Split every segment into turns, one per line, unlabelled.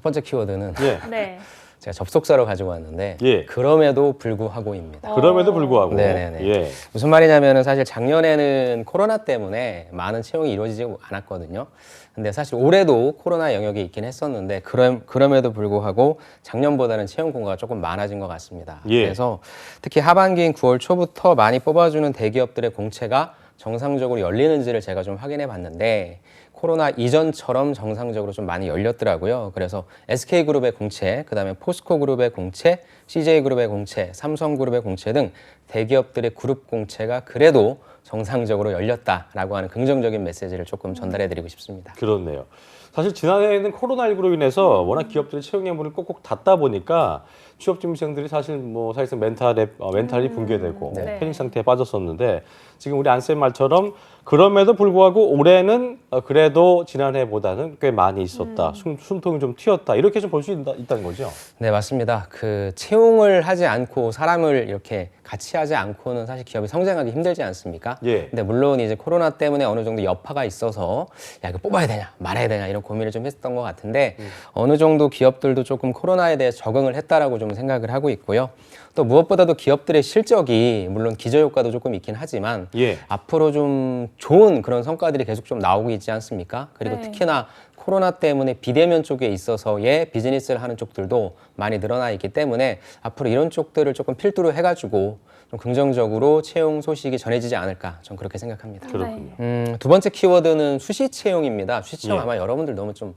번째 키워드는
예.
네.
제가 접속사로 가지고 왔는데
예.
그럼에도 불구하고입니다.
그럼에도 불구하고.
네네네.
예.
무슨 말이냐면은 사실 작년에는 코로나 때문에 많은 채용이 이루어지지 않았거든요. 근데 사실 올해도 코로나 영역이 있긴 했었는데 그럼에도 불구하고 작년보다는 채용 공고가 조금 많아진 것 같습니다.
예.
그래서 특히 하반기인 9월 초부터 많이 뽑아주는 대기업들의 공채가 정상적으로 열리는지를 제가 좀 확인해 봤는데 코로나 이전처럼 정상적으로 좀 많이 열렸더라고요. 그래서 SK그룹의 공채, 그다음에 포스코그룹의 공채, CJ그룹의 공채, 삼성그룹의 공채 등 대기업들의 그룹 공채가 그래도 정상적으로 열렸다라고 하는 긍정적인 메시지를 조금 전달해 드리고 싶습니다.
그렇네요. 사실 지난해에는 코로나19로 인해서 워낙 기업들이 채용의 문을 꼭꼭 닫다 보니까 취업 준비생들이 사실상 멘탈이 붕괴되고
네.
패닉 상태에 빠졌었는데 지금 우리 안쌤 말처럼 그럼에도 불구하고 올해는 그래도 지난해보다는 꽤 많이 있었다. 숨통이 좀 튀었다. 이렇게 좀 볼 수 있다는 거죠.
네, 맞습니다. 그 채용을 하지 않고 사람을 이렇게 같이 하지 않고는 사실 기업이 성장하기 힘들지 않습니까?
예.
근데 물론 이제 코로나 때문에 어느 정도 여파가 있어서 야, 이거 뽑아야 되냐, 말아야 되냐 이런 고민을 좀 했었던 것 같은데 어느 정도 기업들도 조금 코로나에 대해 적응을 했다라고 좀 생각을 하고 있고요. 또 무엇보다도 기업들의 실적이 물론 기저효과도 조금 있긴 하지만
예.
앞으로 좀 좋은 그런 성과들이 계속 좀 나오고 있지 않습니까? 그리고
네.
특히나 코로나 때문에 비대면 쪽에 있어서의 비즈니스를 하는 쪽들도 많이 늘어나 있기 때문에 앞으로 이런 쪽들을 조금 필두로 해가지고 좀 긍정적으로 채용 소식이 전해지지 않을까 전 그렇게 생각합니다.
그렇군요.
두 번째 키워드는 수시 채용입니다. 수시 채용
예.
아마 여러분들 너무 좀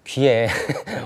귀에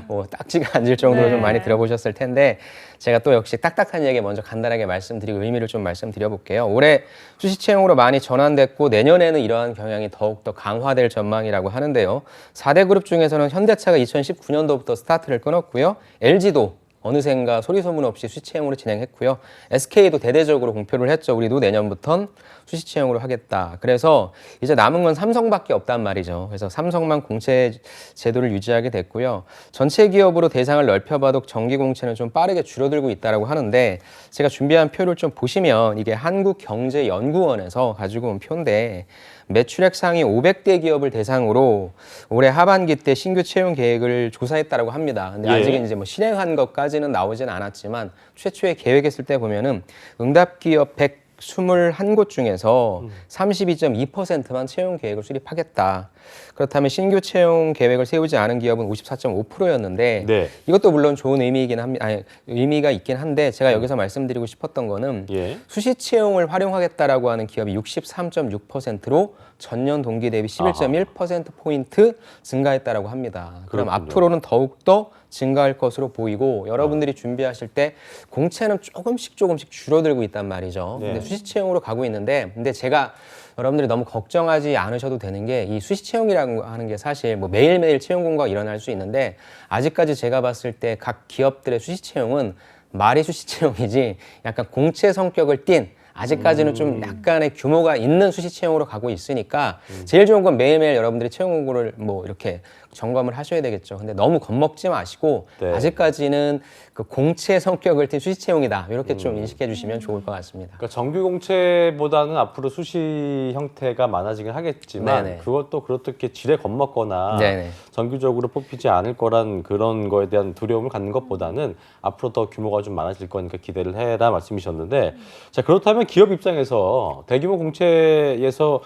뭐 딱지가 앉을 정도로
네.
좀 많이 들어보셨을 텐데 제가 또 역시 딱딱한 얘기 먼저 간단하게 말씀드리고 의미를 좀 말씀드려 볼게요. 올해 수시 채용으로 많이 전환됐고 내년에는 이러한 경향이 더욱더 강화될 전망이라고 하는데요. 4대 그룹 중에서는 현대차가 2019년도부터 스타트를 끊었고요. LG도 어느샌가 소리 소문 없이 수시 채용으로 진행했고요. SK도 대대적으로 공표를 했죠. 우리도 내년부터는 수시 채용으로 하겠다. 그래서 이제 남은 건 삼성밖에 없단 말이죠. 그래서 삼성만 공채 제도를 유지하게 됐고요. 전체 기업으로 대상을 넓혀봐도 정기 공채는 좀 빠르게 줄어들고 있다고 하는데 제가 준비한 표를 좀 보시면 이게 한국경제연구원에서 가지고 온 표인데 매출액 상위 500대 기업을 대상으로 올해 하반기 때 신규 채용 계획을 조사했다고 합니다. 근데
예.
아직은 이제 뭐 실행한 것까지는 나오진 않았지만 최초에 계획했을 때 보면은 응답 기업 121곳 중에서 32.2%만 채용 계획을 수립하겠다. 그렇다면 신규 채용 계획을 세우지 않은 기업은 54.5%였는데
네.
이것도 물론 좋은 의미이긴 합니다. 의미가 있긴 한데 제가 여기서 말씀드리고 싶었던 거는
예.
수시 채용을 활용하겠다라고 하는 기업이 63.6%로 전년 동기 대비 11.1%포인트 증가했다라고 합니다. 그럼
그렇군요.
앞으로는 더욱더 증가할 것으로 보이고 여러분들이 준비하실 때 공채는 조금씩 줄어들고 있단 말이죠.
네.
근데 수시 채용으로 가고 있는데 근데 제가 여러분들이 너무 걱정하지 않으셔도 되는 게 이 수시 채용이라고 하는 게 사실 뭐 매일매일 채용 공고가 일어날 수 있는데 아직까지 제가 봤을 때 각 기업들의 수시 채용은 말이 수시 채용이지 약간 공채 성격을 띤 아직까지는 좀 약간의 규모가 있는 수시 채용으로 가고 있으니까 제일 좋은 건 매일매일 여러분들이 채용 공고를 뭐 이렇게 점검을 하셔야 되겠죠. 근데 너무 겁먹지 마시고
네.
아직까지는 그 공채 성격을 띤 수시 채용이다. 이렇게 좀 인식해 주시면 좋을 것 같습니다.
그러니까 정규 공채보다는 앞으로 수시 형태가 많아지긴 하겠지만
네네.
그것도 그렇게 질에 겁먹거나
네네.
정규적으로 뽑히지 않을 거란 그런 거에 대한 두려움을 갖는 것보다는 앞으로 더 규모가 좀 많아질 거니까 기대를 해라 말씀이셨는데 자 그렇다면 기업 입장에서 대규모 공채에서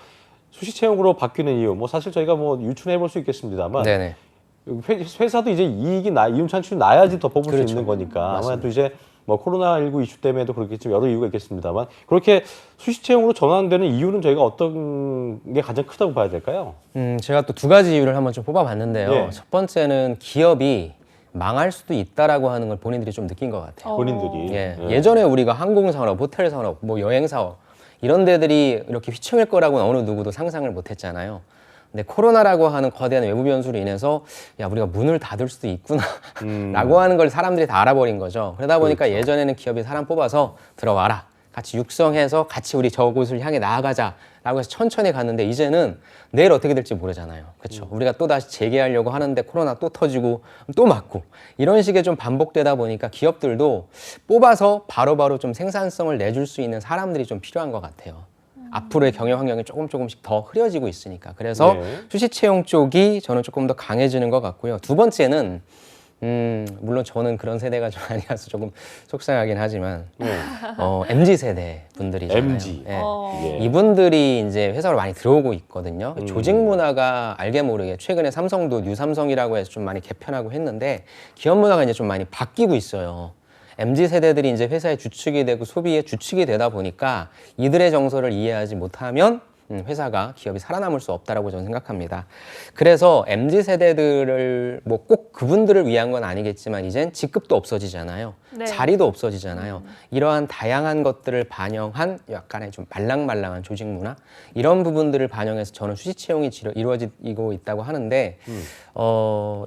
수시 채용으로 바뀌는 이유 뭐 사실 저희가 뭐 유추해 볼 수 있겠습니다만
네네.
회사도 이제 이윤 창출이 나야지 더 뽑을
그렇죠.
수 있는 거니까
맞습니다.
아무래도 이제 뭐 코로나19 이슈 때문에도 그렇겠지만 여러 이유가 있겠습니다만 그렇게 수시 채용으로 전환되는 이유는 저희가 어떤 게 가장 크다고 봐야 될까요?
제가 또 두 가지 이유를 한번 좀 뽑아봤는데요.
예.
첫 번째는 기업이 망할 수도 있다라고 하는 걸 본인들이 좀 느낀 것 같아요.
본인들이
예전에 우리가 항공산업, 호텔산업, 뭐 여행사업 이런 데들이 이렇게 휘청일 거라고는 어느 누구도 상상을 못했잖아요. 근데 코로나라고 하는 거대한 외부 변수로 인해서 야 우리가 문을 닫을 수도 있구나 라고 하는 걸 사람들이 다 알아버린 거죠. 그러다 보니까
그렇죠.
예전에는 기업이 사람 뽑아서 들어와라. 같이 육성해서 같이 우리 저곳을 향해 나아가자라고 해서 천천히 갔는데 이제는 내일 어떻게 될지 모르잖아요. 그렇죠. 우리가 또 다시 재개하려고 하는데 코로나 또 터지고 또 맞고 이런 식의 좀 반복되다 보니까 기업들도 뽑아서 바로바로 좀 생산성을 내줄 수 있는 사람들이 좀 필요한 것 같아요. 앞으로의 경영 환경이 조금씩 더 흐려지고 있으니까. 그래서
네.
수시 채용 쪽이 저는 조금 더 강해지는 것 같고요. 두 번째는 물론 저는 그런 세대가 좀 아니라서 조금 속상하긴 하지만
네.
MZ 세대 분들이잖아요.
MZ.
예.
예.
이분들이 이제 회사로 많이 들어오고 있거든요. 조직 문화가 알게 모르게 최근에 삼성도 뉴삼성이라고 해서 좀 많이 개편하고 했는데 기업 문화가 이제 좀 많이 바뀌고 있어요. MZ 세대들이 이제 회사의 주축이 되고 소비의 주축이 되다 보니까 이들의 정서를 이해하지 못하면 회사가 기업이 살아남을 수 없다라고 저는 생각합니다. 그래서 MZ 세대들을 뭐 꼭 그분들을 위한 건 아니겠지만 이젠 직급도 없어지잖아요.
네.
자리도 없어지잖아요. 이러한 다양한 것들을 반영한 약간의 좀 말랑말랑한 조직 문화 이런 부분들을 반영해서 저는 수시 채용이 이루어지고 있다고 하는데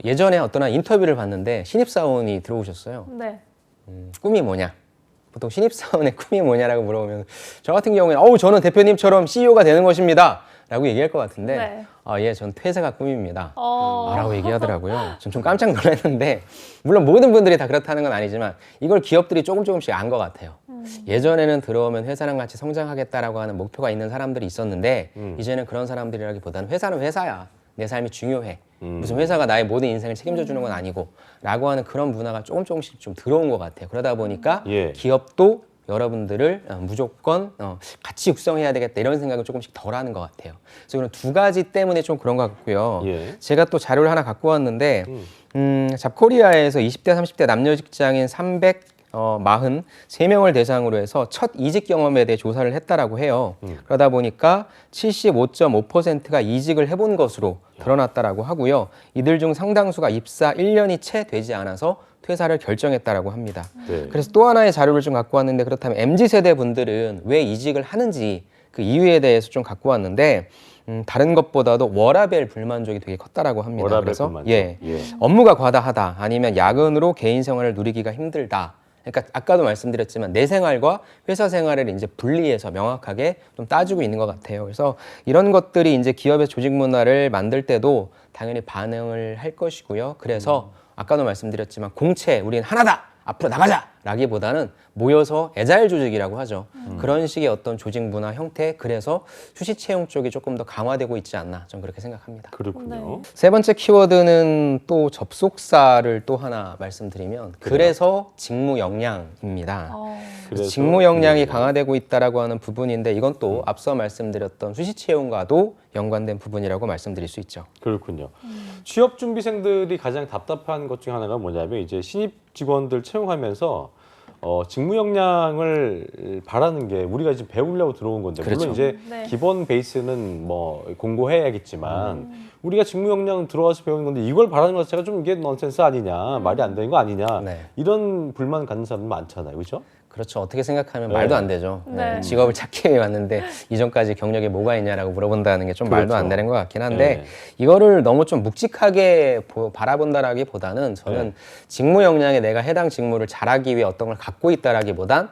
예전에 어떤 한 인터뷰를 봤는데 신입사원이 들어오셨어요.
네.
꿈이 뭐냐? 보통 신입사원의 꿈이 뭐냐라고 물어보면 저 같은 경우에는 저는 대표님처럼 CEO가 되는 것입니다 라고 얘기할 것 같은데
네.
예, 전 퇴사가 꿈입니다
어.
라고 얘기하더라고요. 전 좀 깜짝 놀랐는데 물론 모든 분들이 다 그렇다는 건 아니지만 이걸 기업들이 조금씩 안 것 같아요. 예전에는 들어오면 회사랑 같이 성장하겠다라고 하는 목표가 있는 사람들이 있었는데 이제는 그런 사람들이라기보다는 회사는 회사야. 내 삶이 중요해. 무슨 회사가 나의 모든 인생을 책임져 주는 건 아니고 라고 하는 그런 문화가 조금씩 좀 들어온 것 같아요. 그러다 보니까
예.
기업도 여러분들을 무조건 같이 육성해야 되겠다 이런 생각을 조금씩 덜 하는 것 같아요. 그래서 이런 두 가지 때문에 좀 그런 것 같고요.
예.
제가 또 자료를 하나 갖고 왔는데 잡코리아에서 20대, 30대 남녀 직장인 343명을 대상으로 해서 첫 이직 경험에 대해 조사를 했다라고 해요. 그러다 보니까 75.5%가 이직을 해본 것으로 드러났다라고 하고요. 이들 중 상당수가 입사 1년이 채 되지 않아서 퇴사를 결정했다라고 합니다.
네.
그래서 또 하나의 자료를 좀 갖고 왔는데 그렇다면 MZ세대 분들은 왜 이직을 하는지 그 이유에 대해서 좀 갖고 왔는데 다른 것보다도 워라밸 불만족이 되게 컸다라고 합니다.
워라밸
그래서
불만족.
예,
예.
업무가 과다하다 아니면 야근으로 개인 생활을 누리기가 힘들다. 그러니까 아까도 말씀드렸지만 내 생활과 회사 생활을 이제 분리해서 명확하게 좀 따지고 있는 것 같아요. 그래서 이런 것들이 이제 기업의 조직 문화를 만들 때도 당연히 반응을 할 것이고요. 그래서 아까도 말씀드렸지만 공채 우리는 하나다 앞으로 나가자 라기보다는 모여서 애자일 조직이라고 하죠. 그런 식의 어떤 조직 문화 형태 그래서 수시 채용 쪽이 조금 더 강화되고 있지 않나 저는 그렇게 생각합니다.
그렇군요.
세 번째 키워드는 또 접속사를 또 하나 말씀드리면 그래서 직무 역량입니다.
그래서
직무 역량이 강화되고 있다라고 하는 부분인데 이건 또 앞서 말씀드렸던 수시 채용과도 연관된 부분이라고 말씀드릴 수 있죠.
그렇군요. 취업 준비생들이 가장 답답한 것 중에 하나가 뭐냐면 이제 신입 직원들 채용하면서 직무 역량을 바라는 게 우리가 지금 배우려고 들어온 건데
그렇죠.
물론 이제
네.
기본 베이스는 뭐 공고해야겠지만 우리가 직무 역량 들어와서 배우는 건데 이걸 바라는 것 자체가 좀 이게 넌센스 아니냐 말이 안 되는 거 아니냐
네.
이런 불만 갖는 사람들 많잖아요, 그렇죠?
그렇죠. 어떻게 생각하면
네.
말도 안 되죠.
네.
직업을 찾기 위해 왔는데 이전까지 경력이 뭐가 있냐라고 물어본다는 게 좀 말도
그렇죠.
안 되는 것 같긴 한데
네.
이거를 너무 좀 묵직하게 바라본다라기보다는 저는 직무 역량에 내가 해당 직무를 잘하기 위해 어떤 걸 갖고 있다라기보단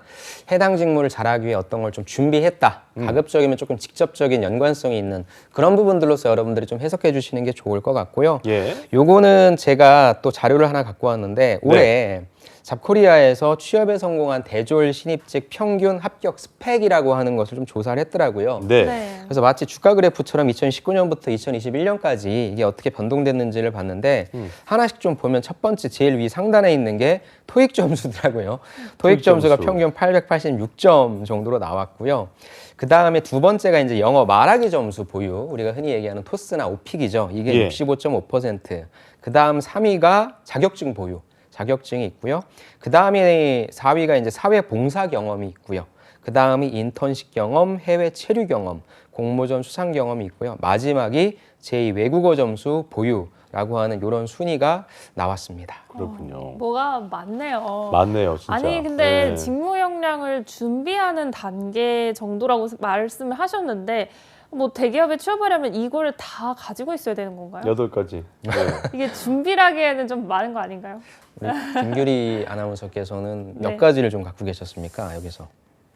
해당 직무를 잘하기 위해 어떤 걸 좀 준비했다. 가급적이면 조금 직접적인 연관성이 있는 그런 부분들로서 여러분들이 좀 해석해 주시는 게 좋을 것 같고요.
예.
요거는 제가 또 자료를 하나 갖고 왔는데 올해 잡코리아에서 취업에 성공한 대졸 신입직 평균 합격 스펙이라고 하는 것을 좀 조사를 했더라고요.
네.
네.
그래서 마치 주가 그래프처럼 2019년부터 2021년까지 이게 어떻게 변동됐는지를 봤는데 하나씩 좀 보면 첫 번째 제일 위 상단에 있는 게 토익 점수더라고요. 토익 점수가
점수.
평균 886점 정도로 나왔고요. 그 다음에 두 번째가 이제 영어 말하기 점수 보유, 우리가 흔히 얘기하는 토스나 오픽이죠. 이게
예.
65.5%. 그 다음 3위가 자격증 보유. 자격증이 있고요. 그 다음에 4위가 이제 사회 봉사 경험이 있고요. 그 다음이 인턴십 경험, 해외 체류 경험, 공모전 수상 경험이 있고요. 마지막이 제2 외국어 점수 보유라고 하는 이런 순위가 나왔습니다.
그렇군요.
뭐가 많네요.
맞네요, 진짜.
아니 근데
네.
직무 역량을 준비하는 단계 정도라고 말씀을 하셨는데 뭐 대기업에 취업하려면 이거를 다 가지고 있어야 되는 건가요?
8가지. 네.
이게 준비라기에는 좀 많은 거 아닌가요?
우리 김규리 아나운서께서는 몇
네.
가지를 좀 갖고 계셨습니까? 여기서.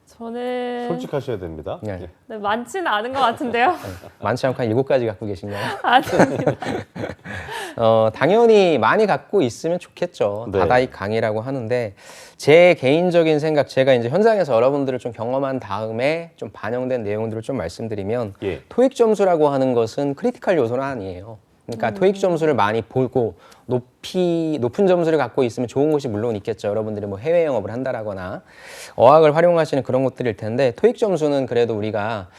저는
솔직하셔야 됩니다.
네.
예.
네, 많지는 않은 것 같은데요.
많지 않고 한 7가지 갖고 계신가요?
아닙니다.
당연히 많이 갖고 있으면 좋겠죠.
네.
다다익 강의라고 하는데 제 개인적인 생각, 제가 이제 현장에서 여러분들을 좀 경험한 다음에 좀 반영된 내용들을 좀 말씀드리면
예.
토익 점수라고 하는 것은 크리티컬 요소는 아니에요. 그러니까 토익 점수를 많이 보고 높은 점수를 갖고 있으면 좋은 곳이 물론 있겠죠. 여러분들이 뭐 해외 영업을 한다라거나 어학을 활용하시는 그런 곳들일 텐데 토익 점수는 그래도 우리가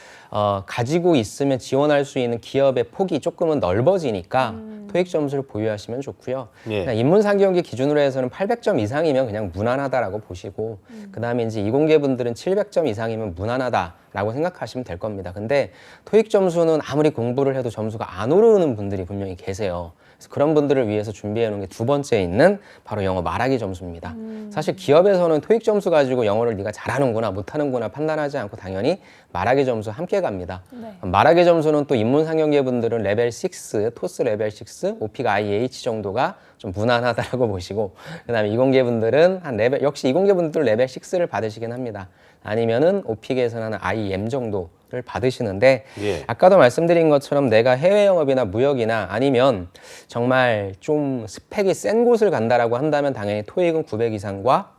가지고 있으면 지원할 수 있는 기업의 폭이 조금은 넓어지니까 토익 점수를 보유하시면 좋고요.
예.
그냥 인문상경기 기준으로 해서는 800점 이상이면 그냥 무난하다라고 보시고 그다음에 이제 이공계분들은 700점 이상이면 무난하다라고 생각하시면 될 겁니다. 근데 토익 점수는 아무리 공부를 해도 점수가 안 오르는 분들이 분명히 계세요. 그래서 그런 분들을 위해서 준비해 놓은 게 두 번째 있는 바로 영어 말하기 점수입니다. 사실 기업에서는 토익 점수 가지고 영어를 네가 잘하는구나 못하는구나 판단하지 않고 당연히 말하기 점수 함께 갑니다.
네.
말하기 점수는 또 인문상경계 분들은 레벨 6, 토스 레벨 6, 오픽 IH 정도가 좀 무난하다라고 보시고 그다음에 이공계 분들은 한 레벨 역시 이공계 분들 레벨 6를 받으시긴 합니다. 아니면은 오픽에서는 한 IM 정도를 받으시는데
예.
아까도 말씀드린 것처럼 내가 해외 영업이나 무역이나 아니면 정말 좀 스펙이 센 곳을 간다라고 한다면 당연히 토익은 900 이상과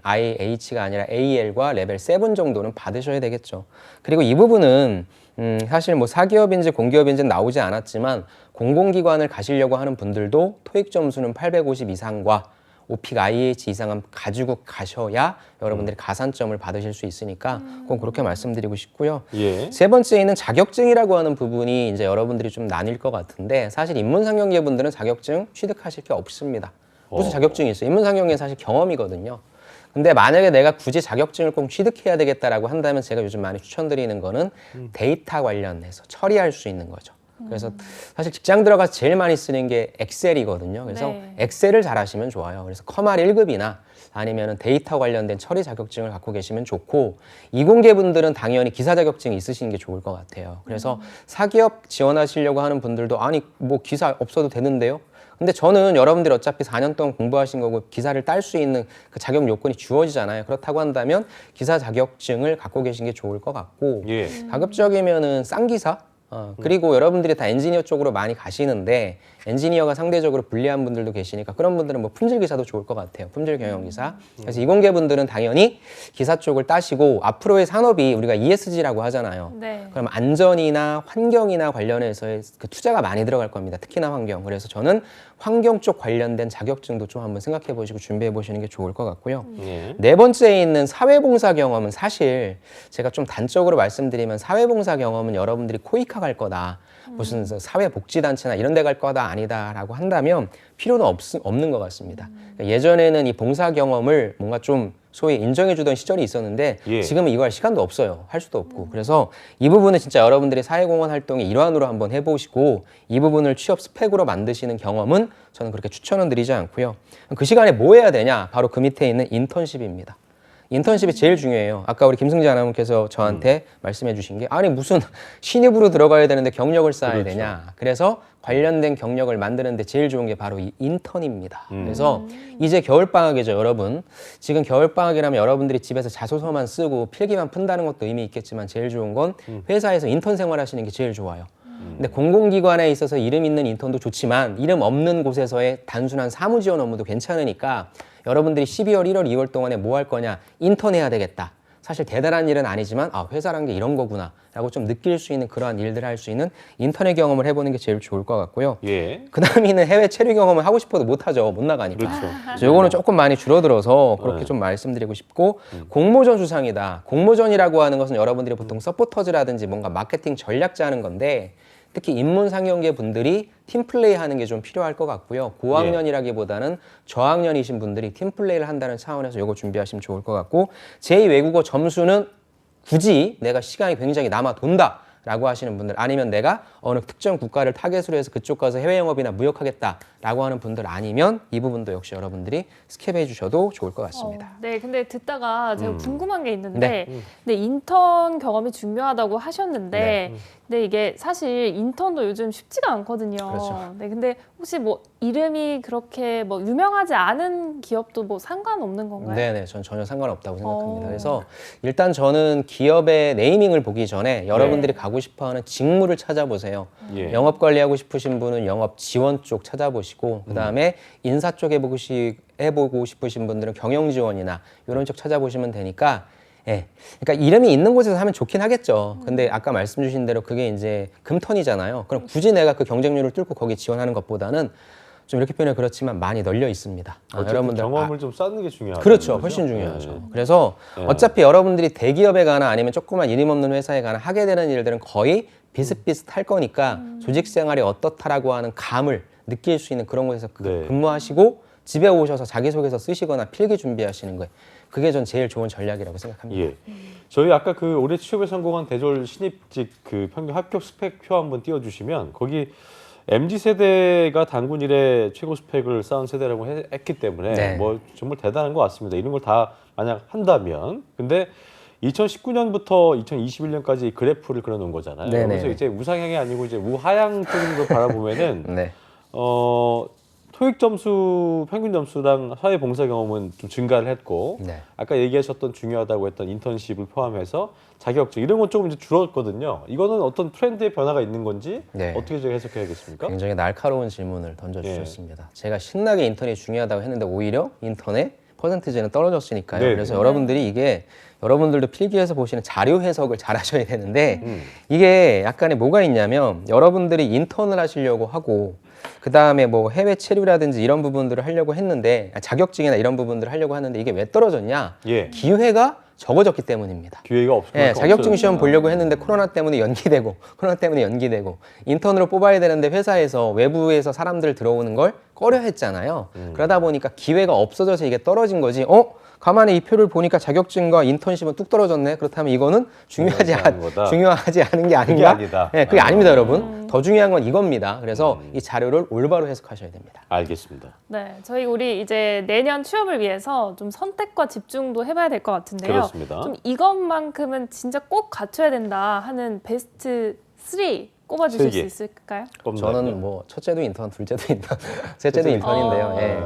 IH가 아니라 AL과 레벨 7 정도는 받으셔야 되겠죠. 그리고 이 부분은 사실 뭐 사기업인지 공기업인지는 나오지 않았지만 공공기관을 가시려고 하는 분들도 토익 점수는 850 이상과 오픽 IH 이상은 가지고 가셔야 여러분들이 가산점을 받으실 수 있으니까 꼭 그렇게 말씀드리고 싶고요.
예.
세 번째는 자격증이라고 하는 부분이 이제 여러분들이 좀 나뉠 것 같은데 사실 인문상경계 분들은 자격증 취득하실 게 없습니다. 무슨 자격증이 있어요? 인문상경계는 사실 경험이거든요. 근데 만약에 내가 굳이 자격증을 꼭 취득해야 되겠다라고 한다면 제가 요즘 많이 추천드리는 거는 데이터 관련해서 처리할 수 있는 거죠. 그래서 사실 직장 들어가서 제일 많이 쓰는 게 엑셀이거든요. 그래서
네.
엑셀을 잘하시면 좋아요. 그래서 커말 1급이나 아니면 데이터 관련된 처리 자격증을 갖고 계시면 좋고 이공계 분들은 당연히 기사 자격증이 있으시는 게 좋을 것 같아요. 그래서 사기업 지원하시려고 하는 분들도 아니 뭐 기사 없어도 되는데요. 근데 저는 여러분들이 어차피 4년 동안 공부하신 거고 기사를 딸 수 있는 그 자격 요건이 주어지잖아요. 그렇다고 한다면 기사 자격증을 갖고 계신 게 좋을 것 같고
예.
가급적이면은 쌍기사 그리고 여러분들이 다 엔지니어 쪽으로 많이 가시는데 엔지니어가 상대적으로 불리한 분들도 계시니까 그런 분들은 뭐 품질 기사도 좋을 것 같아요. 품질 경영 기사. 그래서 이공계 분들은 당연히 기사 쪽을 따시고 앞으로의 산업이 우리가 ESG라고 하잖아요.
네.
그럼 안전이나 환경이나 관련해서의 그 투자가 많이 들어갈 겁니다. 특히나 환경. 그래서 저는 환경 쪽 관련된 자격증도 좀 한번 생각해 보시고 준비해 보시는 게 좋을 것 같고요.
예.
네 번째에 있는 사회봉사 경험은 사실 제가 좀 단적으로 말씀드리면 사회봉사 경험은 여러분들이 코이카 갈 거다. 무슨 사회복지단체나 이런 데 갈 거다 아니다라고 한다면 필요는 없는 것 같습니다. 그러니까 예전에는 이 봉사 경험을 뭔가 좀 소위 인정해 주던 시절이 있었는데
예.
지금은 이거 할 시간도 없어요. 할 수도 없고. 그래서 이 부분은 진짜 여러분들이 사회공헌 활동의 일환으로 한번 해보시고 이 부분을 취업 스펙으로 만드시는 경험은 저는 그렇게 추천은 드리지 않고요. 그 시간에 뭐 해야 되냐? 바로 그 밑에 있는 인턴십입니다. 인턴십이 제일 중요해요. 아까 우리 김승재 아나운서께서 저한테 말씀해 주신 게 아니 무슨 신입으로 들어가야 되는데 경력을 쌓아야
그렇죠.
되냐. 그래서 관련된 경력을 만드는데 제일 좋은 게 바로 이 인턴입니다. 그래서 이제 겨울방학이죠, 여러분. 지금 겨울방학이라면 여러분들이 집에서 자소서만 쓰고 필기만 푼다는 것도 의미 있겠지만 제일 좋은 건 회사에서 인턴 생활하시는 게 제일 좋아요. 근데 공공기관에 있어서 이름 있는 인턴도 좋지만 이름 없는 곳에서의 단순한 사무지원 업무도 괜찮으니까 여러분들이 12월, 1월, 2월 동안에 뭐 할 거냐? 인턴 해야 되겠다. 사실 대단한 일은 아니지만 아 회사란 게 이런 거구나 라고 좀 느낄 수 있는 그러한 일들을 할 수 있는 인턴의 경험을 해보는 게 제일 좋을 것 같고요.
예.
그 다음에는 해외 체류 경험을 하고 싶어도 못하죠. 못 나가니까.
그렇죠.
그래서 요거는 조금 많이 줄어들어서 그렇게
네.
좀 말씀드리고 싶고 공모전 수상이다. 공모전이라고 하는 것은 여러분들이 보통 서포터즈라든지 뭔가 마케팅 전략 짜는 건데 특히 인문상경계 분들이 팀플레이 하는 게 좀 필요할 것 같고요. 고학년이라기보다는 저학년이신 분들이 팀플레이를 한다는 차원에서 요거 준비하시면 좋을 것 같고 제2외국어 점수는 굳이 내가 시간이 굉장히 남아 돈다 라고 하시는 분들 아니면 내가 어느 특정 국가를 타겟으로 해서 그쪽 가서 해외 영업이나 무역하겠다라고 하는 분들 아니면 이 부분도 역시 여러분들이 스킵해 주셔도 좋을 것 같습니다.
네, 근데 듣다가 제가 궁금한 게 있는데,
네.
근데 인턴 경험이 중요하다고 하셨는데,
네.
근데 이게 사실 인턴도 요즘 쉽지가 않거든요.
그렇죠.
네, 근데 혹시 뭐 이름이 그렇게 뭐 유명하지 않은 기업도 뭐 상관없는 건가요?
네네, 전 전혀 상관없다고 생각합니다.
어.
그래서 일단 저는 기업의 네이밍을 보기 전에 여러분들이 가고 싶어하는 직무를 찾아보세요.
예.
영업 관리하고 싶으신 분은 영업 지원 쪽 찾아보시고 그 다음에 인사 쪽 해보고 싶으신 분들은 경영 지원이나 이런 쪽 찾아보시면 되니까. 예. 그러니까 이름이 있는 곳에서 하면 좋긴 하겠죠. 근데 아까 말씀 주신 대로 그게 이제 금턴이잖아요. 그럼 굳이 내가 그 경쟁률을 뚫고 거기 지원하는 것보다는 좀 이렇게 표현은 그렇지만 많이 널려 있습니다.
어쨌든 경험을 좀 쌓는 게 중요하죠.
그렇죠. 훨씬 중요하죠. 그래서 어차피 여러분들이 대기업에 가나 아니면 조그만 이름 없는 회사에 가나 하게 되는 일들은 거의 비슷비슷할 거니까 조직 생활이 어떻다라고 하는 감을 느낄 수 있는 그런 곳에서
네.
근무하시고 집에 오셔서 자기소개서 쓰시거나 필기 준비하시는 거예요. 그게 전 제일 좋은 전략이라고 생각합니다.
예. 저희 아까 그 올해 취업에 성공한 대졸 신입직 그 평균 합격 스펙표 한번 띄워주시면 거기 MZ 세대가 단군 이래 최고 스펙을 쌓은 세대라고 했기 때문에
네.
뭐 정말 대단한 것 같습니다. 이런 걸 다 만약 한다면 근데 2019년부터 2021년까지 그래프를 그려놓은 거잖아요.
네네.
그래서 이제 우상향이 아니고 이제 우하향 쪽인 걸 바라보면은
네.
토익 점수 평균 점수랑 사회 봉사 경험은 좀 증가를 했고
네.
아까 얘기하셨던 중요하다고 했던 인턴십을 포함해서 자격증 이런 건 조금 이제 줄었거든요. 이거는 어떤 트렌드의 변화가 있는 건지
네.
어떻게 제가 해석해야겠습니까?
굉장히 날카로운 질문을 던져주셨습니다. 제가 신나게 인턴이 중요하다고 했는데 오히려 인턴의 퍼센티지는 떨어졌으니까요.
네네.
그래서 여러분들이 이게 여러분들도 필기에서 보시는 자료 해석을 잘 하셔야 되는데 이게 약간의 뭐가 있냐면 여러분들이 인턴을 하시려고 하고 그 다음에 뭐 해외 체류라든지 이런 부분들을 하려고 했는데 자격증이나 이런 부분들을 하려고 하는데 이게 왜 떨어졌냐?
예.
기회가 적어졌기 때문입니다.
기회가
예, 자격증 시험 보려고 했는데 코로나 때문에 연기되고 인턴으로 뽑아야 되는데 회사에서 외부에서 사람들 들어오는 걸 꺼려 했잖아요. 그러다 보니까 기회가 없어져서 이게 떨어진 거지. 가만히 이 표를 보니까 자격증과 인턴십은 뚝 떨어졌네. 그렇다면 이거는 중요하지 않은 게 아닌가?
그게 아니다.
네, 그게 아닙니다, 여러분. 더 중요한 건 이겁니다. 그래서 이 자료를 올바로 해석하셔야 됩니다.
알겠습니다.
네, 우리 이제 내년 취업을 위해서 좀 선택과 집중도 해봐야 될 것 같은데요.
그렇습니다.
좀 이것만큼은 진짜 꼭 갖춰야 된다 하는 베스트 3 꼽아주실 수 있을까요?
저는 뭐 첫째도 인턴, 둘째도 인턴, 셋째도 인턴인데요.
아.
예.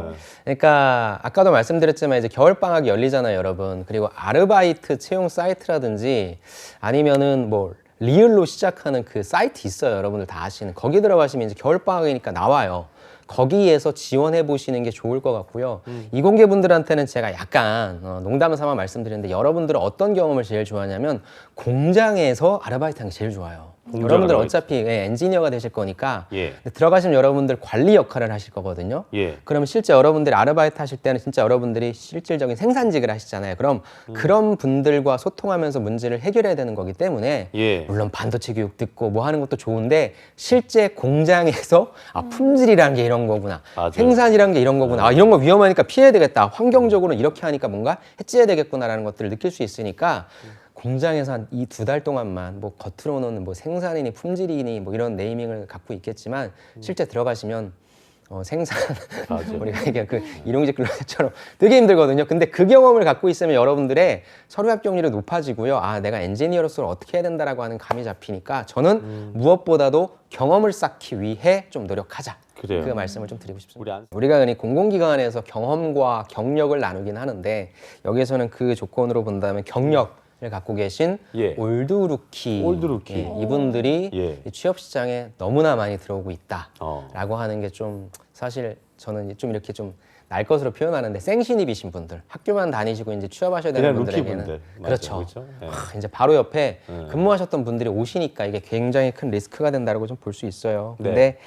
그러니까 아까도 말씀드렸지만 이제 겨울 방학이 열리잖아요, 여러분. 그리고 아르바이트 채용 사이트라든지 아니면은 뭐 리을로 시작하는 그 사이트 있어요, 여러분들 다 아시는. 거기 들어가시면 이제 겨울 방학이니까 나와요. 거기에서 지원해 보시는 게 좋을 것 같고요. 이공계분들한테는 제가 약간 농담 삼아 말씀드리는데 여러분들은 어떤 경험을 제일 좋아하냐면 공장에서 아르바이트 하는 게 제일 좋아요. 여러분들 어차피 엔지니어가 되실 거니까 들어가시면 여러분들 관리 역할을 하실 거거든요. 그러면 실제 여러분들이 아르바이트 하실 때는 진짜 여러분들이 실질적인 생산직을 하시잖아요. 그럼 그런 분들과 소통하면서 문제를 해결해야 되는 거기 때문에 물론 반도체 교육 듣고 뭐 하는 것도 좋은데 실제 공장에서 품질이라는 게 이런 거구나.
맞아요.
생산이라는 게 이런 거구나. 이런 거 위험하니까 피해야 되겠다. 환경적으로는 이렇게 하니까 뭔가 해치해야 되겠구나라는 것들을 느낄 수 있으니까 공장에서 한 이 2달 동안만 뭐 겉으로는 뭐 생산이니 품질이니 뭐 이런 네이밍을 갖고 있겠지만 실제 들어가시면 생산 우리가 이게 그 일용직 근로자처럼 되게 힘들거든요. 근데 그 경험을 갖고 있으면 여러분들의 서류 합격률이 높아지고요. 아, 내가 엔지니어로서 어떻게 해야 된다라고 하는 감이 잡히니까 저는 무엇보다도 경험을 쌓기 위해 좀 노력하자.
그래요.
그 말씀을 좀 드리고 싶습니다. 우리가 공공기관에서 경험과 경력을 나누긴 하는데 여기에서는 그 조건으로 본다면 경력을 갖고 계신 올드루키 이분들이 취업 시장에 너무나 많이 들어오고 있다라고 하는 게 좀 사실 저는 좀 이렇게 좀 날 것으로 표현하는데 생신입이신 분들, 학교만 다니시고 이제 취업하셔야 되는 분들에게는 그렇죠. 이제 바로 옆에 근무하셨던 분들이 오시니까 이게 굉장히 큰 리스크가 된다고 좀 볼 수 있어요. 근데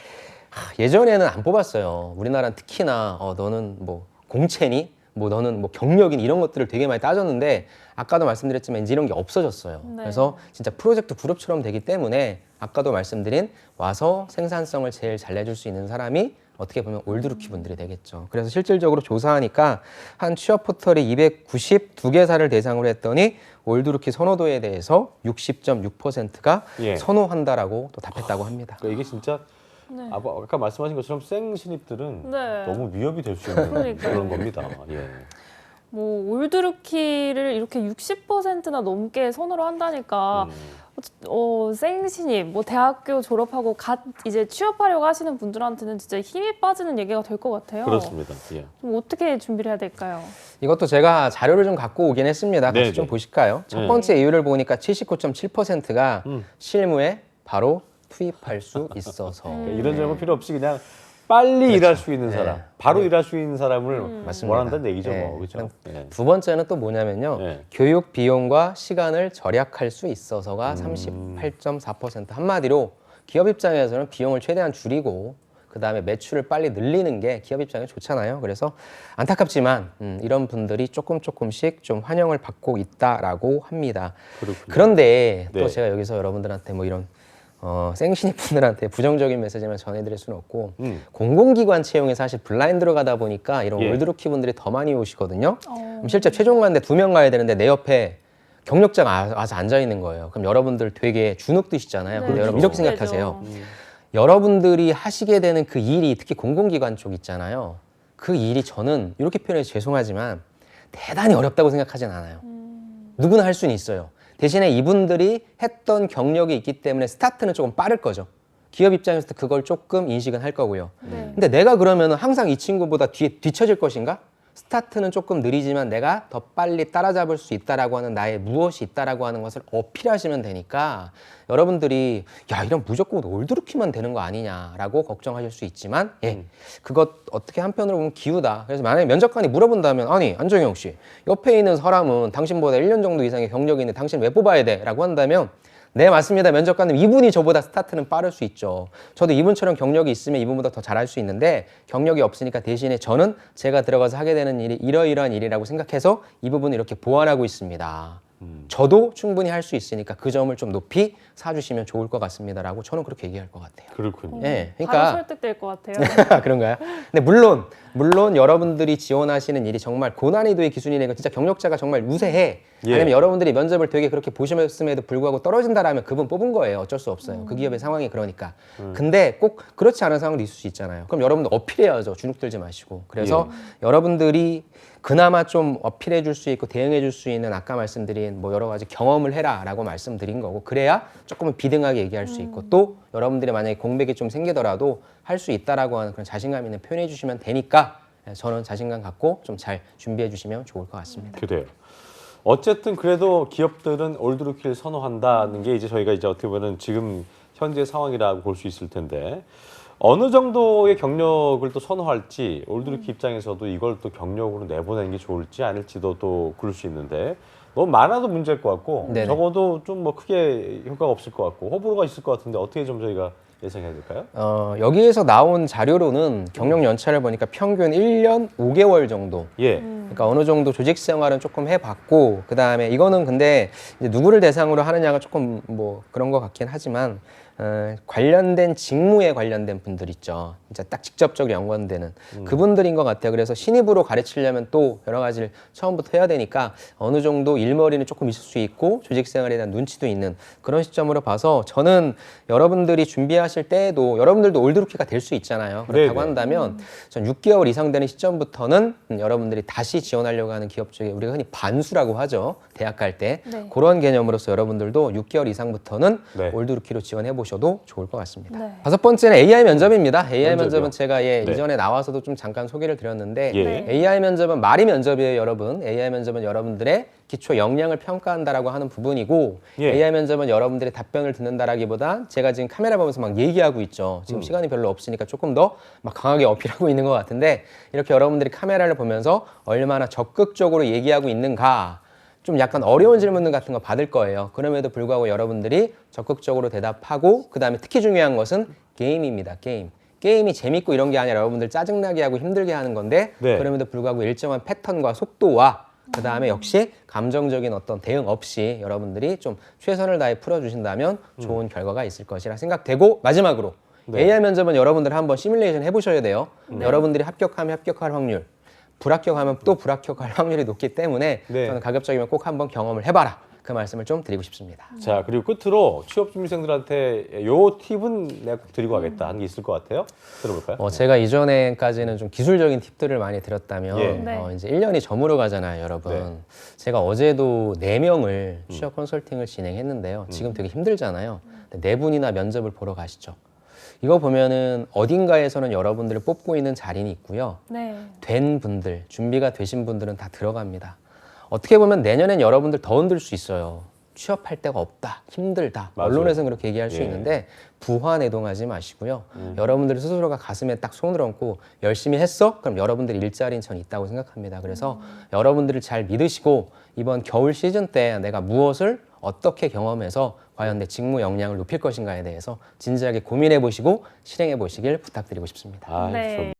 예전에는 안 뽑았어요. 우리나라는 특히나 너는 뭐 공채니? 뭐 너는 뭐 경력인 이런 것들을 되게 많이 따졌는데 아까도 말씀드렸지만 이제 이런 게 없어졌어요. 그래서 진짜 프로젝트 그룹처럼 되기 때문에 아까도 말씀드린 와서 생산성을 제일 잘 내줄 수 있는 사람이 어떻게 보면 올드루키 분들이 되겠죠. 그래서 실질적으로 조사하니까 한 취업 포털이 292개사를 대상으로 했더니 올드루키 선호도에 대해서 60.6%가 선호한다라고 또 답했다고 합니다.
그러니까 이게 진짜 아까 말씀하신 것처럼 생신입들은 너무 위협이 될 수 있는 그런 겁니다.
뭐 올드루키를 이렇게 60%나 넘게 선호를 한다니까 생신입, 뭐 대학교 졸업하고 갓 이제 취업하려고 하시는 분들한테는 진짜 힘이 빠지는 얘기가 될 것 같아요.
그렇습니다.
좀 어떻게 준비를 해야 될까요?
이것도 제가 자료를 좀 갖고 오긴 했습니다. 같이 좀 보실까요? 첫 번째 이유를 보니까 79.7%가 실무에 바로 투입할 수 있어서
이런 점은 필요 없이 그냥 빨리 일할 수 있는 사람, 바로 일할 수 있는 사람을 원한다는 얘기죠. 그렇죠?
두 번째는 또 뭐냐면요. 교육 비용과 시간을 절약할 수 있어서가 38.4%. 한마디로 기업 입장에서는 비용을 최대한 줄이고 그다음에 매출을 빨리 늘리는 게 기업 입장에 좋잖아요. 그래서 안타깝지만 이런 분들이 조금씩 좀 환영을 받고 있다라고 합니다.
그렇군요.
그런데 또
네.
제가 여기서 여러분들한테 뭐 이런 생신입 분들한테 부정적인 메시지만 전해드릴 수는 없고 공공기관 채용에 사실 블라인드로 가다 보니까 이런
예.
올드루키 분들이 더 많이 오시거든요. 그럼 실제 최종 가는데 2명 가야 되는데 내 옆에 경력자가 와서 앉아 있는 거예요. 그럼 여러분들 되게 주눅 드시잖아요. 근데
네,
여러분 이렇게
주눅
생각하세요.
되죠.
여러분들이 하시게 되는 그 일이 특히 공공기관 쪽 있잖아요. 그 일이 저는 이렇게 표현해서 죄송하지만 대단히 어렵다고 생각하진 않아요. 누구나 할 수는 있어요. 대신에 이분들이 했던 경력이 있기 때문에 스타트는 조금 빠를 거죠. 기업 입장에서도 그걸 조금 인식은 할 거고요.
네.
근데 내가 그러면 항상 이 친구보다 뒤처질 것인가? 스타트는 조금 느리지만 내가 더 빨리 따라잡을 수 있다라고 하는 나의 무엇이 있다라고 하는 것을 어필하시면 되니까 여러분들이 야 이런 무조건 올드루키만 되는 거 아니냐라고 걱정하실 수 있지만 그것 어떻게 한편으로 보면 기우다. 그래서 만약에 면접관이 물어본다면 아니 안정영 씨 옆에 있는 사람은 당신보다 1년 정도 이상의 경력이 있는데 당신 왜 뽑아야 돼? 라고 한다면 네 맞습니다. 면접관님 이분이 저보다 스타트는 빠를 수 있죠. 저도 이분처럼 경력이 있으면 이분보다 더 잘할 수 있는데 경력이 없으니까 대신에 저는 제가 들어가서 하게 되는 일이 이러이러한 일이라고 생각해서 이 부분을 이렇게 보완하고 있습니다. 저도 충분히 할 수 있으니까 그 점을 좀 높이 사주시면 좋을 것 같습니다라고 저는 그렇게 얘기할 것 같아요.
그렇군요.
예,
바로
그러니까
설득될 것 같아요.
그런가요? 근데 물론 여러분들이 지원하시는 일이 정말 고난이도의 기준이니까 진짜 경력자가 정말 우세해.
예.
아니면 여러분들이 면접을 되게 그렇게 보셨음에도 불구하고 떨어진다라면 그분 뽑은 거예요. 어쩔 수 없어요. 그 기업의 상황이 그러니까. 근데 꼭 그렇지 않은 상황도 있을 수 있잖아요. 그럼 여러분들 어필해야죠. 주눅 들지 마시고. 그래서 여러분들이 그나마 좀 어필해 줄 수 있고 대응해 줄 수 있는 아까 말씀드린 뭐 여러 가지 경험을 해라라고 말씀드린 거고 그래야 조금은 비등하게 얘기할 수 있고 또 여러분들이 만약에 공백이 좀 생기더라도 할 수 있다라고 하는 그런 자신감 있는 표현해 주시면 되니까 저는 자신감 갖고 좀 잘 준비해 주시면 좋을 것 같습니다.
그래요. 어쨌든 그래도 기업들은 올드루키를 선호한다는 게 이제 저희가 이제 어떻게 보면 지금 현재 상황이라고 볼 수 있을 텐데 어느 정도의 경력을 또 선호할지 올드루키 입장에서도 이걸 또 경력으로 내보내는 게 좋을지 아닐지도 또 그럴 수 있는데 너무 많아도 문제일 것 같고
네네.
적어도 좀 뭐 크게 효과가 없을 것 같고 호불호가 있을 것 같은데 어떻게 좀 저희가 예상해야 될까요?
여기에서 나온 자료로는 경력 연차를 보니까 평균 1년 5개월 정도.
예.
그러니까 어느 정도 조직 생활은 조금 해봤고 그 다음에 이거는 근데 이제 누구를 대상으로 하느냐가 조금 뭐 그런 것 같긴 하지만 관련된 직무에 관련된 분들 있죠. 진짜 딱 직접적으로 연관되는 그분들인 것 같아요. 그래서 신입으로 가르치려면 또 여러 가지를 처음부터 해야 되니까 어느 정도 일머리는 조금 있을 수 있고 조직 생활에 대한 눈치도 있는 그런 시점으로 봐서 저는 여러분들이 준비하실 때에도 여러분들도 올드루키가 될 수 있잖아요. 그렇다고
네네.
한다면 전 6개월 이상 되는 시점부터는 여러분들이 다시 지원하려고 하는 기업 쪽에 우리가 흔히 반수라고 하죠. 대학 갈 때.
네.
그런 개념으로서 여러분들도 6개월 이상부터는
네.
올드루키로 지원해 보셔도 좋을 것 같습니다.
네.
다섯 번째는 AI 면접입니다. AI
면접이요?
면접은 제가
네.
이전에 나와서도 좀 잠깐 소개를 드렸는데
예.
네.
AI 면접은 말이 면접이에요, 여러분. AI 면접은 여러분들의 기초 역량을 평가한다라고 하는 부분이고
예.
AI 면접은 여러분들의 답변을 듣는다라기보다 제가 지금 카메라 보면서 막 얘기하고 있죠. 지금 시간이 별로 없으니까 조금 더 막 강하게 어필하고 있는 것 같은데 이렇게 여러분들이 카메라를 보면서 얼마나 적극적으로 얘기하고 있는가 좀 약간 어려운 질문 같은 거 받을 거예요. 그럼에도 불구하고 여러분들이 적극적으로 대답하고 그 다음에 특히 중요한 것은 게임입니다. 게임이 재밌고 이런 게 아니라 여러분들 짜증나게 하고 힘들게 하는 건데
네.
그럼에도 불구하고 일정한 패턴과 속도와 그 다음에 역시 감정적인 어떤 대응 없이 여러분들이 좀 최선을 다해 풀어주신다면 좋은 결과가 있을 것이라 생각되고 마지막으로
네.
AI 면접은 여러분들 한번 시뮬레이션 해보셔야 돼요. 여러분들이 합격하면 합격할 확률, 불합격하면 또 불합격할 확률이 높기 때문에
네.
저는 가급적이면 꼭 한번 경험을 해봐라. 그 말씀을 좀 드리고 싶습니다.
자 그리고 끝으로 취업준비생들한테 요 팁은 내가 꼭 드리고 가겠다 하는 게 있을 것 같아요. 들어볼까요?
제가 이전에까지는 좀 기술적인 팁들을 많이 드렸다면
예.
네.
이제 1년이 저물어 가잖아요, 여러분.
네.
제가 어제도 4명을 취업 컨설팅을 진행했는데요. 지금 되게 힘들잖아요. 근데 4분이나 면접을 보러 가시죠. 이거 보면은 어딘가에서는 여러분들을 뽑고 있는 자리는 있고요.
네.
된 분들, 준비가 되신 분들은 다 들어갑니다. 어떻게 보면 내년엔 여러분들 더 흔들 수 있어요. 취업할 데가 없다, 힘들다.
맞아요.
언론에서는 그렇게 얘기할 수
예.
있는데 부화내동하지 마시고요. 여러분들 스스로가 가슴에 딱 손을 얹고 열심히 했어? 그럼 여러분들 일자리는 전 있다고 생각합니다. 그래서 여러분들을 잘 믿으시고 이번 겨울 시즌 때 내가 무엇을 어떻게 경험해서 과연 내 직무 역량을 높일 것인가에 대해서 진지하게 고민해 보시고 실행해 보시길 부탁드리고 싶습니다.
아,
네.
좋습니다.